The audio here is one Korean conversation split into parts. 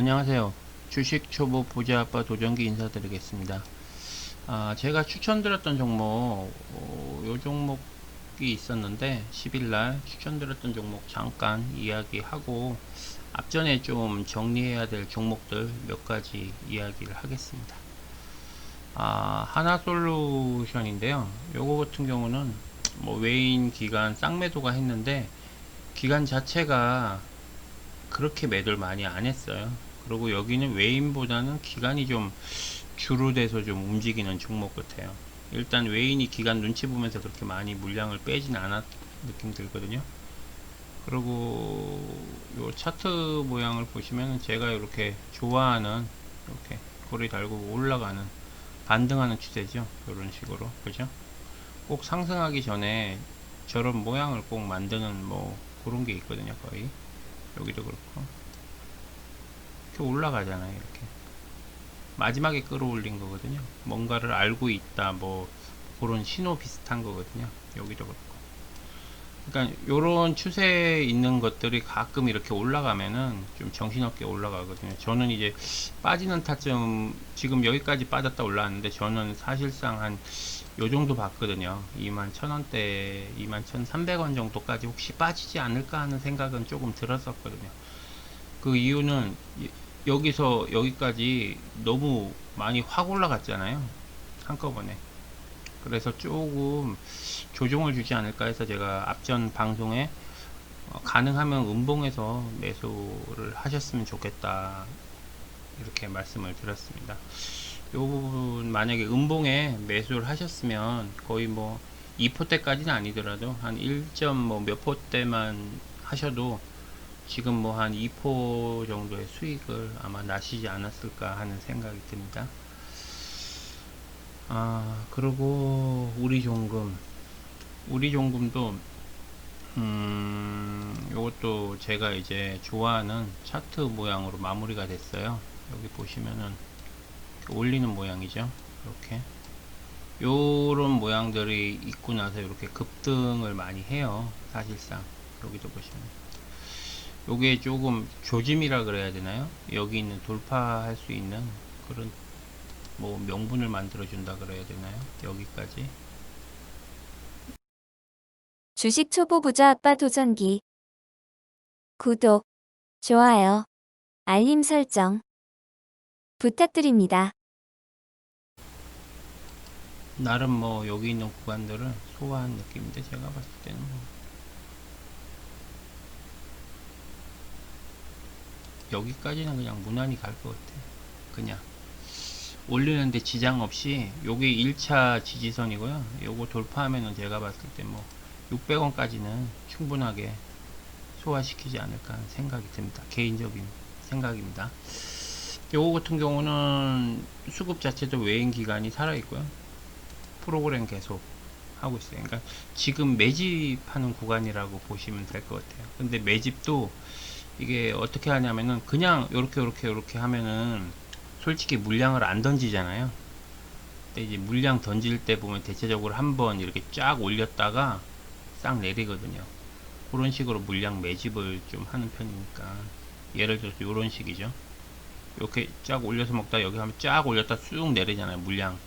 안녕하세요. 주식 초보 부자 아빠 도전기 인사드리겠습니다. 제가 추천드렸던 종목, 요 종목이 있었는데, 10일날 추천드렸던 종목 잠깐 이야기하고, 앞전에 좀 정리해야 될 종목들 몇 가지 이야기를 하겠습니다. 하나솔루션인데요. 요거 같은 경우는 뭐 외인 기간 쌍매도가 했는데, 기간 자체가 그렇게 매도를 많이 안 했어요. 그리고 여기는 외인보다는 기간이 좀 주로 돼서 좀 움직이는 종목 같아요. 일단 외인이 기간 눈치 보면서 그렇게 많이 물량을 빼진 않았 느낌 들거든요. 그리고 요 차트 모양을 보시면 제가 이렇게 좋아하는 이렇게 꼬리 달고 올라가는 반등하는 추세죠. 이런 식으로 그죠? 꼭 상승하기 전에 저런 모양을 꼭 만드는 뭐 그런 게 있거든요. 거의 여기도 그렇고 이렇게 올라가잖아요. 이렇게 마지막에 끌어올린 거거든요. 뭔가를 알고 있다 뭐 그런 신호 비슷한 거거든요. 여기도 그렇고 그러니까 요런 추세에 있는 것들이 가끔 이렇게 올라가면은 좀 정신없게 올라가거든요. 저는 이제 빠지는 타점 지금 여기까지 빠졌다 올라왔는데 저는 사실상 한 요 정도 봤거든요. 21,000원대 21,300원 정도까지 혹시 빠지지 않을까 하는 생각은 조금 들었었거든요. 그 이유는 여기서 여기까지 너무 많이 확 올라갔잖아요. 한꺼번에. 그래서 조금 조정을 주지 않을까 해서 제가 앞전 방송에 가능하면 음봉에서 매수를 하셨으면 좋겠다 이렇게 말씀을 드렸습니다. 요 부분 만약에 음봉에 매수를 하셨으면 거의 뭐 2포대까지는 아니더라도 한 1점 뭐 몇 포대만 하셔도 지금 뭐 한 2포 정도의 수익을 아마 나시지 않았을까 하는 생각이 듭니다. 그리고 우리 종금도 요것도 제가 이제 좋아하는 차트 모양으로 마무리가 됐어요. 여기 보시면은 올리는 모양이죠. 이렇게 요런 모양들이 있고 나서 이렇게 급등을 많이 해요. 사실상 여기도 보시면 요게 조금 조짐이라 그래야 되나요? 여기 있는 돌파할 수 있는 그런 뭐 명분을 만들어 준다 그래야 되나요? 여기까지 주식 초보 부자 아빠 도전기. 구독, 좋아요, 알림 설정 부탁드립니다. 나름 뭐 여기 있는 구간들을 소화한 느낌인데 제가 봤을 때는 뭐 여기까지는 그냥 무난히 갈 것 같아요. 그냥 올리는데 지장 없이 요게 1차 지지선이고요. 요거 돌파하면은 제가 봤을 때 뭐 600원까지는 충분하게 소화시키지 않을까 하는 생각이 듭니다. 개인적인 생각입니다. 요거 같은 경우는 수급 자체도 외인 기간이 살아있고요. 프로그램 계속 하고 있어요. 그러니까 지금 매집하는 구간이라고 보시면 될 것 같아요. 근데 매집도 이게 어떻게 하냐면은 그냥 요렇게 하면은 솔직히 물량을 안 던지잖아요. 근데 이제 물량 던질 때 보면 대체적으로 한번 이렇게 쫙 올렸다가 싹 내리거든요. 그런 식으로 물량 매집을 좀 하는 편이니까 예를 들어서 이런 식이죠. 이렇게 쫙 올려서 먹다 여기 하면 쫙 올렸다 쑥 내리잖아요. 물량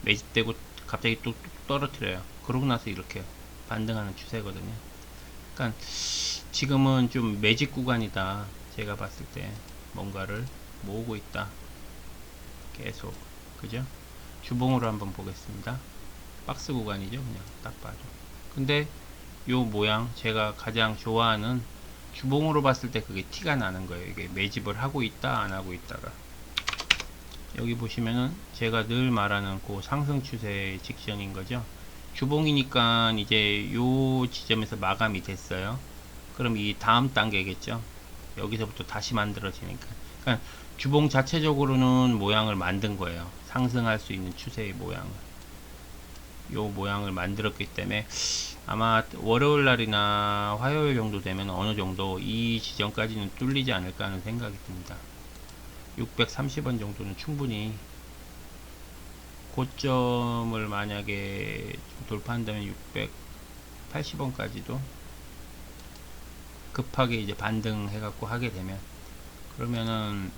매집되고 갑자기 또 떨어뜨려요. 그러고 나서 이렇게 반등하는 추세거든요. 그러니까 지금은 좀 매집 구간이다. 제가 봤을 때 뭔가를 모으고 있다. 계속 그죠? 주봉으로 한번 보겠습니다. 박스 구간이죠. 그냥 딱 봐도. 근데 요 모양 제가 가장 좋아하는 주봉으로 봤을 때 그게 티가 나는 거예요. 이게 매집을 하고 있다 안 하고 있다가 여기 보시면은 제가 늘 말하는 그 상승 추세 직전인 거죠. 주봉이니까 이제 요 지점에서 마감이 됐어요. 그럼 이 다음 단계겠죠. 여기서부터 다시 만들어지니까. 그러니까 주봉 자체적으로는 모양을 만든 거예요. 상승할 수 있는 추세의 모양을. 요 모양을 만들었기 때문에 아마 월요일 날이나 화요일 정도 되면 어느 정도 이 지점까지는 뚫리지 않을까 하는 생각이 듭니다. 630원 정도는 충분히 고점을 만약에 돌파한다면 680원까지도 급하게 이제 반등해 갖고 하게 되면 그러면은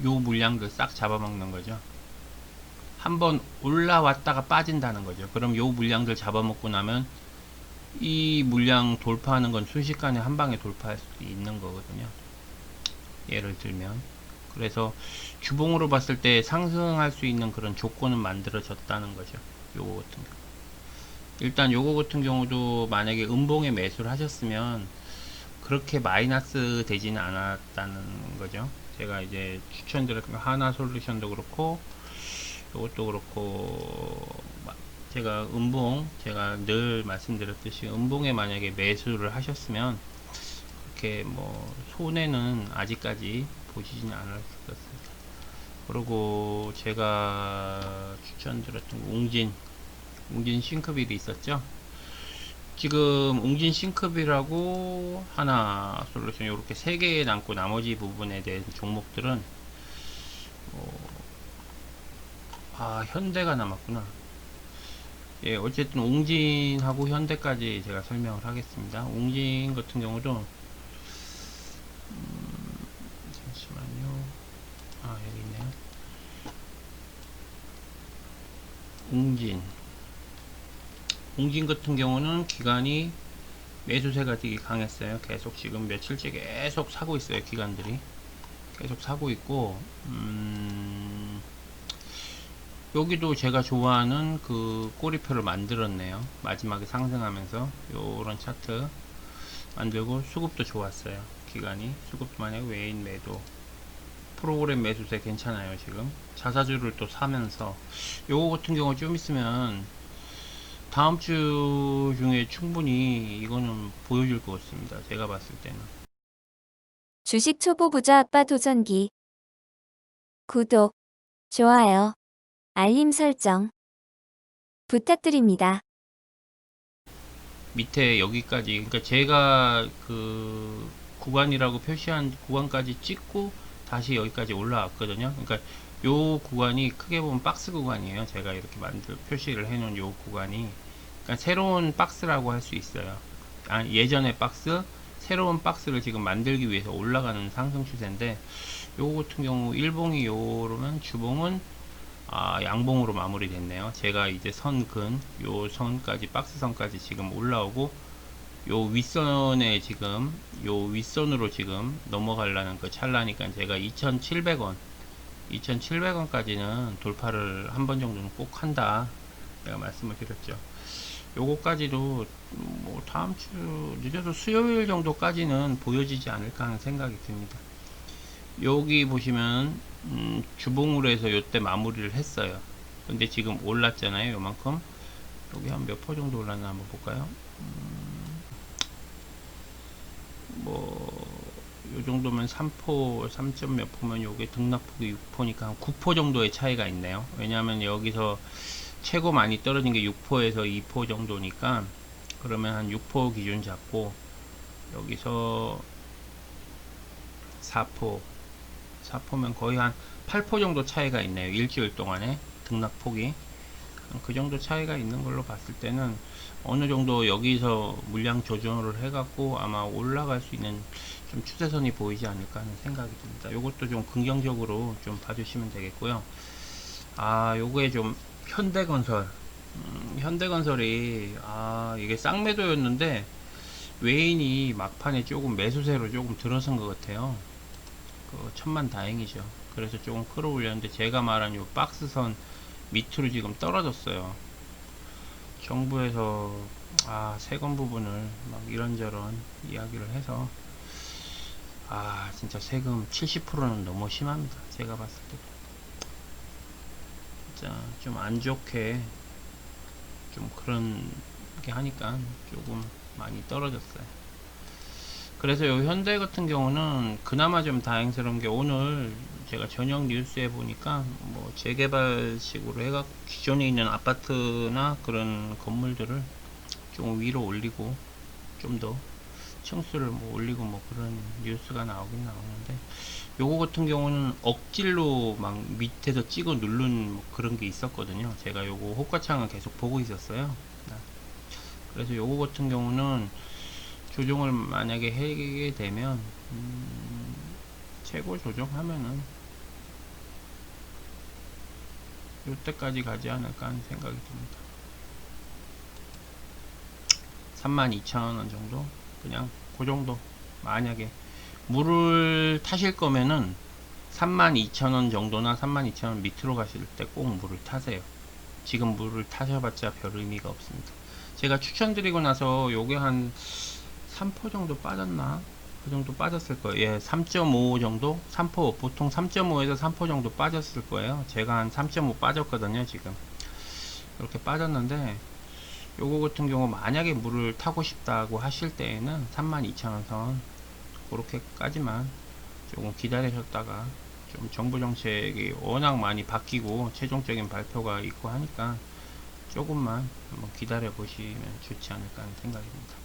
요 물량들 싹 잡아먹는 거죠. 한번 올라왔다가 빠진다는 거죠. 그럼 요 물량들 잡아먹고 나면 이 물량 돌파하는 건 순식간에 한 방에 돌파할 수도 있는 거거든요. 예를 들면. 그래서 주봉으로 봤을 때 상승할 수 있는 그런 조건은 만들어졌다는 거죠. 요거 같은 경우. 일단 요거 같은 경우도 만약에 음봉에 매수를 하셨으면 그렇게 마이너스 되지는 않았다는 거죠. 제가 이제 추천드렸던 하나 솔루션도 그렇고 이것도 그렇고 제가 음봉 제가 늘 말씀드렸듯이 음봉에 만약에 매수를 하셨으면 그렇게 뭐 손해는 아직까지 보시지는 않았을 것 같습니다. 그리고 제가 추천드렸던 웅진 싱크빌이 있었죠. 지금 웅진 싱크빌하고 하나 솔루션 이렇게 세 개 남고 나머지 부분에 대한 종목들은 현대가 남았구나. 예, 어쨌든 웅진하고 현대까지 제가 설명을 하겠습니다. 웅진 같은 경우도 잠시만요. 여기 있네요. 웅진 같은 경우는 기간이 매수세가 되게 강했어요. 계속 지금 며칠째 계속 사고 있어요. 기관들이 계속 사고 있고 여기도 제가 좋아하는 그 꼬리표를 만들었네요. 마지막에 상승하면서 요런 차트 만들고 수급도 좋았어요. 기간이 수급도 만약에 외인 매도 프로그램 매수세 괜찮아요. 지금 자사주를 또 사면서 요거 같은 경우 좀 있으면 다음 주 중에 충분히 이거는 보여줄 것 같습니다. 제가 봤을 때는. 주식 초보 부자 아빠 도전기. 구독, 좋아요, 알림 설정 부탁드립니다. 밑에 여기까지, 그러니까 제가 그 구간이라고 표시한 구간까지 찍고 다시 여기까지 올라왔거든요. 그러니까 요 구간이 크게 보면 박스 구간이에요. 제가 이렇게 표시를 해 놓은 요 구간이, 그러니까 새로운 박스라고 할 수 있어요. 예전의 박스, 새로운 박스를 지금 만들기 위해서 올라가는 상승 추세인데, 요거 같은 경우 일봉이 요러면 주봉은 양봉으로 마무리됐네요. 제가 이제 요 선까지, 박스선까지 지금 올라오고, 요 윗선에 지금, 요 윗선으로 지금 넘어가려는 그 찰나니까 제가 2,700원까지는 돌파를 한 번 정도는 꼭 한다. 제가 말씀을 드렸죠. 요거까지도 뭐 다음 주 늦어도 수요일 정도까지는 보여지지 않을까 하는 생각이 듭니다. 여기 보시면 주봉으로 해서 요때 마무리를 했어요. 근데 지금 올랐잖아요. 요만큼. 여기 한 몇 퍼 정도 올랐나 한번 볼까요? 요 정도면 3포, 3점 몇 포면 요게 등락폭이 6포니까 한 9포 정도의 차이가 있네요. 왜냐하면 여기서 최고 많이 떨어진 게 6포에서 2포 정도니까, 그러면 한 6포 기준 잡고 여기서 4포면 거의 한 8포 정도 차이가 있네요. 일주일 동안에 등락폭이 그 정도 차이가 있는 걸로 봤을 때는 어느 정도 여기서 물량 조정을 해갖고 아마 올라갈 수 있는 좀 추세선이 보이지 않을까 하는 생각이 듭니다. 이것도 좀 긍정적으로 좀 봐주시면 되겠고요. 요거에 좀 현대건설이 이게 쌍매도였는데 외인이 막판에 조금 매수세로 조금 들어선 것 같아요. 천만 다행이죠. 그래서 조금 끌어올렸는데 제가 말한 요 박스선 밑으로 지금 떨어졌어요. 정부에서 세금 부분을 막 이런저런 이야기를 해서 진짜 세금 70%는 너무 심합니다. 제가 봤을 때 진짜 좀 안 좋게 좀 그런 게 하니까 조금 많이 떨어졌어요. 그래서 요 현대 같은 경우는 그나마 좀 다행스러운 게 오늘 제가 저녁 뉴스에 보니까 뭐 재개발식으로 해가 기존에 있는 아파트나 그런 건물들을 좀 위로 올리고 좀 더 층수를 뭐 올리고 뭐 그런 뉴스가 나오긴 나오는데, 요거 같은 경우는 억질로 막 밑에서 찍어 누른 뭐 그런 게 있었거든요. 제가 요거 호가창을 계속 보고 있었어요. 그래서 요거 같은 경우는 조정을 만약에 하게 되면 최고 조정하면은 요때까지 가지 않을까 하는 생각이 듭니다. 32,000원 정도? 그냥 그 정도. 만약에 물을 타실 거면은 32,000원 정도나 32,000원 밑으로 가실 때 꼭 물을 타세요. 지금 물을 타셔봤자 별 의미가 없습니다. 제가 추천드리고 나서 요게 한 3% 정도 빠졌나? 그 정도 빠졌을 거예요. 예, 3.5 정도? 3%, 보통 3.5에서 3% 정도 빠졌을 거예요. 제가 한 3.5 빠졌거든요, 지금. 이렇게 빠졌는데, 요거 같은 경우 만약에 물을 타고 싶다고 하실 때에는 32,000원 선, 그렇게까지만 조금 기다리셨다가, 좀 정부 정책이 워낙 많이 바뀌고, 최종적인 발표가 있고 하니까, 조금만 한번 기다려 보시면 좋지 않을까 하는 생각입니다.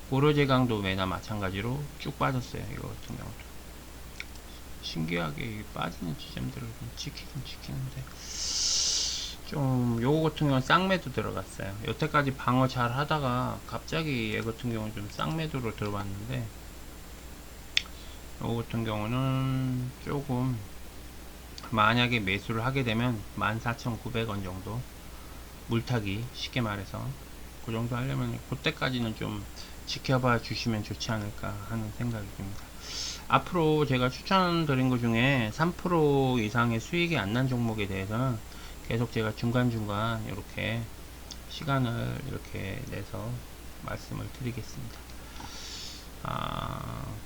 고려제강도 매나 마찬가지로 쭉 빠졌어요. 이거 같은 경우도 신기하게 빠지는 지점들을 좀 지키긴 지키는데, 좀 요거 같은 경우는 쌍매도 들어갔어요. 여태까지 방어 잘 하다가 갑자기 얘 같은 경우는 좀 쌍매도로 들어왔는데, 요거 같은 경우는 조금 만약에 매수를 하게 되면 14,900원 정도 물타기, 쉽게 말해서 그 정도 하려면 그때까지는 좀 지켜봐 주시면 좋지 않을까 하는 생각이 듭니다. 앞으로 제가 추천드린 것 중에 3% 이상의 수익이 안 난 종목에 대해서는 계속 제가 중간중간 이렇게 시간을 이렇게 내서 말씀을 드리겠습니다.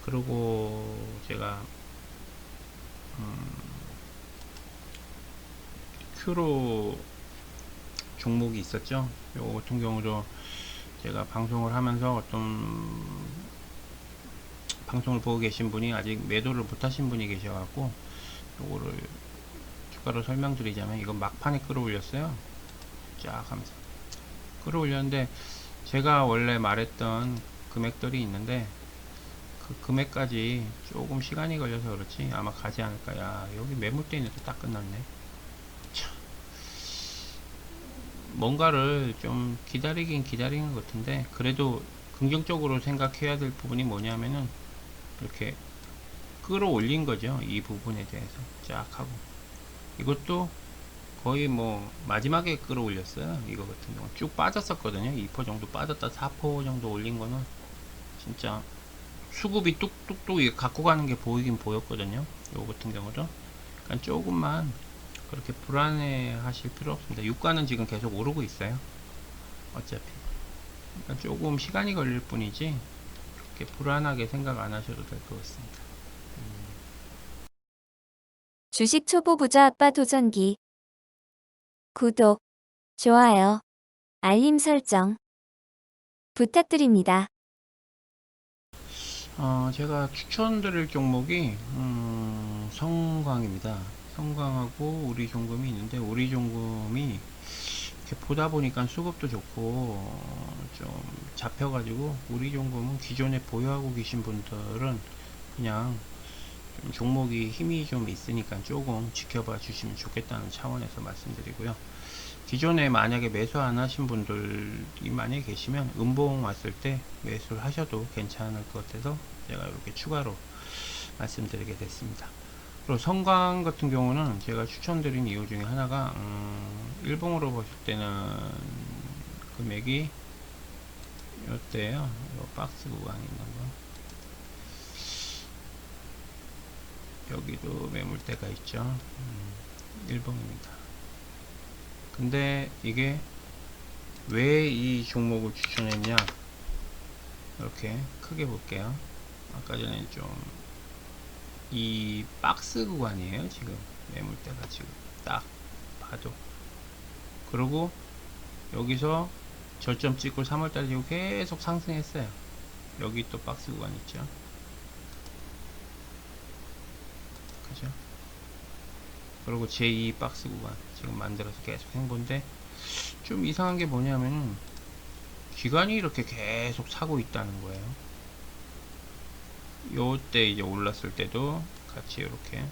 그리고 제가 큐로 종목이 있었죠. 요거 같은 경우도 제가 방송을 하면서 어떤 방송을 보고 계신 분이 아직 매도를 못 하신 분이 계셔갖고, 요거를 추가로 설명드리자면, 이건 막판에 끌어올렸어요. 쫙 하면서 끌어올렸는데, 제가 원래 말했던 금액들이 있는데, 그 금액까지 조금 시간이 걸려서 그렇지 아마 가지 않을까. 야, 여기 매물대 있는데 딱 끝났네. 참, 뭔가를 좀 기다리긴 기다리는 것 같은데, 그래도 긍정적으로 생각해야 될 부분이 뭐냐면은, 이렇게 끌어올린 거죠. 이 부분에 대해서 쫙 하고, 이것도 거의 뭐 마지막에 끌어올렸어요. 이거 같은 경우 쭉 빠졌었거든요. 2% 정도 빠졌다 4% 정도 올린 거는 진짜 수급이 뚝뚝뚝 갖고 가는 게 보이긴 보였거든요. 이거 같은 경우도 그러니까 조금만 그렇게 불안해 하실 필요 없습니다. 유가는 지금 계속 오르고 있어요. 어차피 그러니까 조금 시간이 걸릴 뿐이지 그렇게 불안하게 생각 안 하셔도 될 것 같습니다. 주식 초보 부자 아빠 도전기. 구독, 좋아요, 알림 설정 부탁드립니다. 제가 추천드릴 종목이 성광입니다. 성광하고 우리종금이 있는데, 우리종금이 이렇게 보다 보니까 수급도 좋고 좀 잡혀가지고, 우리종금은 기존에 보유하고 계신 분들은 그냥 좀 종목이 힘이 좀 있으니까 조금 지켜봐 주시면 좋겠다는 차원에서 말씀드리고요. 기존에 만약에 매수 안 하신 분들이 만약에 계시면 음봉 왔을 때 매수를 하셔도 괜찮을 것 같아서 제가 이렇게 추가로 말씀드리게 됐습니다. 그리고 성광 같은 경우는 제가 추천드린 이유 중에 하나가 일봉으로 보실 때는 금액이 이때요. 요 박스 구간이 있는 거, 여기도 매물대가 있죠. 일봉입니다. 근데 이게 왜 이 종목을 추천했냐, 이렇게 크게 볼게요. 아까 전에 좀 이 박스 구간이에요. 지금 매물대가 지금 딱 봐도. 그리고 여기서 저점 찍고 3월달 지고 계속 상승했어요. 여기 또 박스 구간 있죠. 그죠? 그리고 제2 박스 구간 지금 만들어서 계속 행보인데, 좀 이상한 게 뭐냐면 기관이 이렇게 계속 사고 있다는 거예요. 요때 이제 올랐을 때도 같이 이렇게,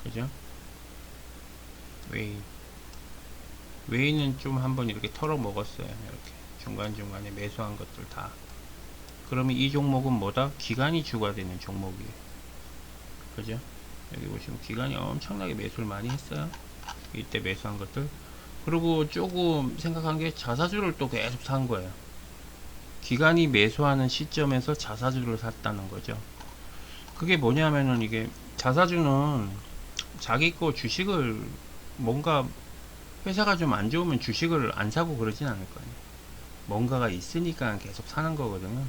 그죠? 웨이는 좀 한번 이렇게 털어 먹었어요. 이렇게 중간중간에 매수한 것들 다. 그러면 이 종목은 뭐다? 기관이 주가 되는 종목이에요. 그죠? 여기 보시면 기관이 엄청나게 매수를 많이 했어요. 이때 매수한 것들. 그리고 조금 생각한 게 자사주를 또 계속 산 거예요. 기관이 매수하는 시점에서 자사주를 샀다는 거죠. 그게 뭐냐면은 이게 자사주는 자기 거 주식을 뭔가 회사가 좀 안 좋으면 주식을 안 사고 그러진 않을 거 아니에요. 뭔가가 있으니까 계속 사는 거거든요.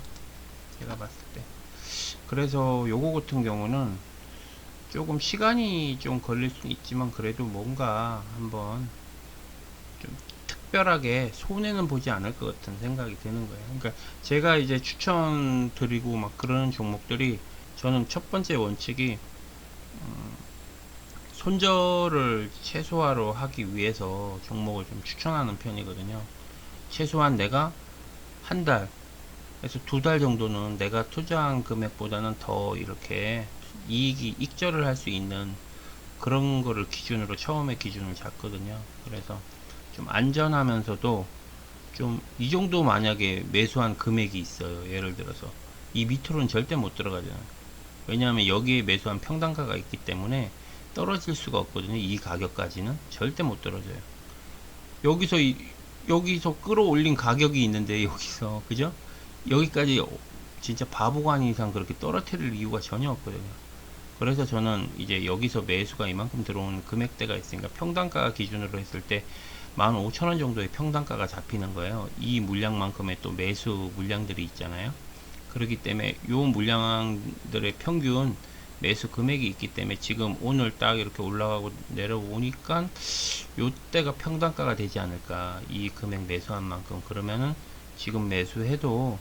제가 봤을 때. 그래서 요거 같은 경우는 조금 시간이 좀 걸릴 수 있지만 그래도 뭔가 한번 좀 특별하게 손해는 보지 않을 것 같은 생각이 드는 거예요. 그러니까 제가 이제 추천드리고 막 그런 종목들이 저는 첫 번째 원칙이 손절을 최소화로 하기 위해서 종목을 좀 추천하는 편이거든요. 최소한 내가 한 달, 그래서 두 달 정도는 내가 투자한 금액보다는 더 이렇게 이익이 익절을 할 수 있는 그런 거를 기준으로 처음에 기준을 잡거든요. 그래서 좀 안전하면서도 좀 이 정도 만약에 매수한 금액이 있어요. 예를 들어서 이 밑으로는 절대 못 들어가잖아요. 왜냐하면 여기에 매수한 평단가가 있기 때문에 떨어질 수가 없거든요. 이 가격까지는 절대 못 떨어져요. 여기서 여기서 끌어올린 가격이 있는데 여기서 그죠? 여기까지 진짜 바보가 아닌 이상 그렇게 떨어뜨릴 이유가 전혀 없거든요. 그래서 저는 이제 여기서 매수가 이만큼 들어온 금액대가 있으니까 평단가 기준으로 했을 때 15,000원 정도의 평단가가 잡히는 거예요. 이 물량만큼의 또 매수 물량들이 있잖아요. 그렇기 때문에 요 물량들의 평균 매수 금액이 있기 때문에 지금 오늘 딱 이렇게 올라가고 내려오니까 요때가 평단가가 되지 않을까. 이 금액 매수한 만큼. 그러면은 지금 매수해도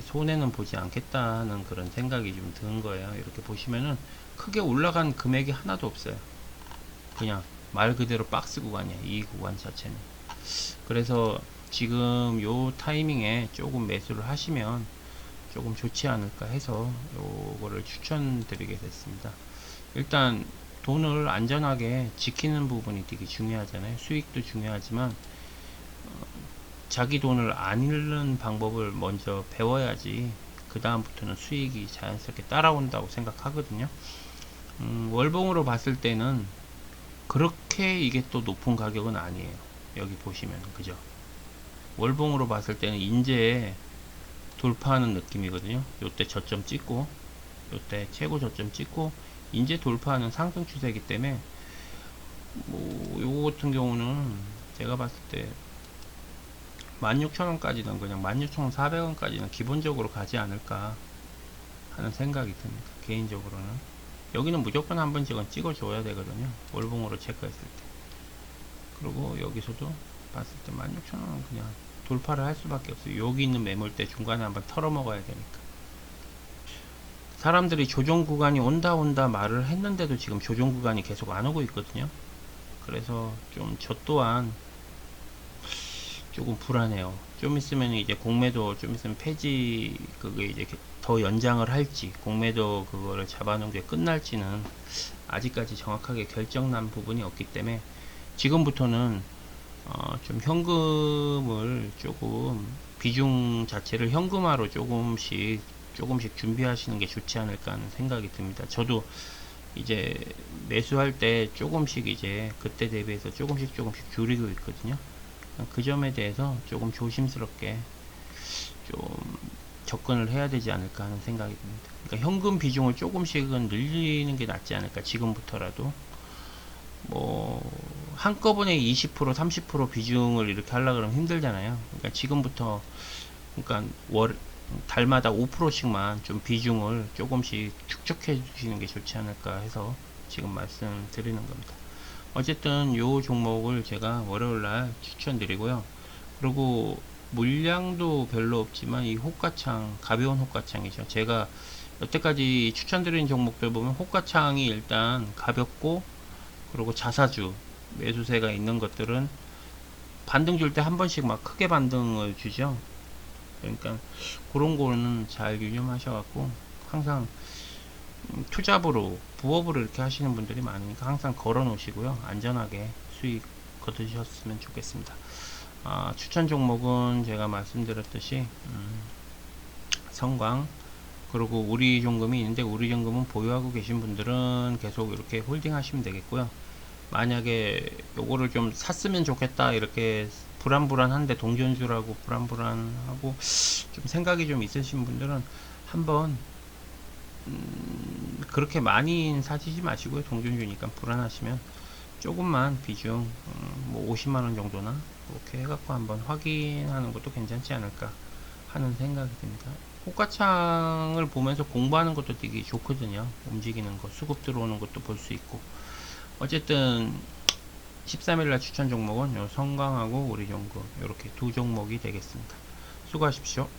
손해는 보지 않겠다는 그런 생각이 좀 든 거예요. 이렇게 보시면은 크게 올라간 금액이 하나도 없어요. 그냥 말 그대로 박스 구간이에요. 이 구간 자체는. 그래서 지금 요 타이밍에 조금 매수를 하시면 조금 좋지 않을까 해서 요거를 추천드리게 됐습니다. 일단 돈을 안전하게 지키는 부분이 되게 중요하잖아요. 수익도 중요하지만 자기 돈을 안 잃는 방법을 먼저 배워야지 그 다음부터는 수익이 자연스럽게 따라온다고 생각하거든요. 월봉으로 봤을 때는 그렇게 이게 또 높은 가격은 아니에요. 여기 보시면 그죠? 월봉으로 봤을 때는 이제 돌파하는 느낌이거든요. 요때 저점 찍고 요때 최고 저점 찍고 이제 돌파하는 상승 추세이기 때문에 뭐 요거 같은 경우는 제가 봤을 때 16,000원까지는 그냥 16,400원까지는 기본적으로 가지 않을까 하는 생각이 듭니다. 개인적으로는 여기는 무조건 한 번씩은 찍어줘야 되거든요. 월봉으로 체크했을 때. 그리고 여기서도 봤을 때 16,000원은 그냥 돌파를 할 수밖에 없어요. 여기 있는 매물대 중간에 한번 털어 먹어야 되니까. 사람들이 조정 구간이 온다 말을 했는데도 지금 조정 구간이 계속 안 오고 있거든요. 그래서 좀 저 또한 조금 불안해요. 좀 있으면 이제 공매도 좀 있으면 폐지 그게 이제 더 연장을 할지 공매도 그거를 잡아놓은 게 끝날지는 아직까지 정확하게 결정난 부분이 없기 때문에 지금부터는 좀 현금을 조금 비중 자체를 현금화로 조금씩 준비하시는 게 좋지 않을까 하는 생각이 듭니다. 저도 이제 매수할 때 조금씩 이제 그때 대비해서 조금씩 줄이고 있거든요. 그 점에 대해서 조금 조심스럽게 좀 접근을 해야 되지 않을까 하는 생각이 듭니다. 그러니까 현금 비중을 조금씩은 늘리는 게 낫지 않을까 지금부터라도. 뭐 한꺼번에 20% 30% 비중을 이렇게 하려 그러면 힘들잖아요. 그러니까 지금부터 그러니까 달마다 5%씩만 좀 비중을 조금씩 축적해 주시는 게 좋지 않을까 해서 지금 말씀드리는 겁니다. 어쨌든 요 종목을 제가 월요일날 추천드리고요. 그리고 물량도 별로 없지만 이 호가창 가벼운 호가창이죠. 제가 여태까지 추천드린 종목들 보면 호가창이 일단 가볍고 그리고 자사주 매수세가 있는 것들은 반등 줄 때 한 번씩 막 크게 반등을 주죠. 그러니까 그런 거는 잘 유념하셔갖고 항상 투잡으로 부업으로 이렇게 하시는 분들이 많으니까 항상 걸어 놓으시고요. 안전하게 수익 거두셨으면 좋겠습니다. 추천 종목은 제가 말씀드렸듯이 성광, 그리고 우리 종금이 있는데 우리 종금은 보유하고 계신 분들은 계속 이렇게 홀딩 하시면 되겠고요. 만약에 요거를 좀 샀으면 좋겠다 이렇게 불안불안한데 동전주라고 불안불안하고 좀 생각이 좀 있으신 분들은 한번 그렇게 많이 사시지 마시고요. 동전주니까 불안하시면 조금만 비중 뭐 50만원 정도나 그렇게 해갖고 한번 확인하는 것도 괜찮지 않을까 하는 생각이 듭니다. 호가창을 보면서 공부하는 것도 되게 좋거든요. 움직이는 거, 수급 들어오는 것도 볼 수 있고. 어쨌든 13일날 추천 종목은 요 성광하고 우리 종금 이렇게 두 종목이 되겠습니다. 수고하십시오.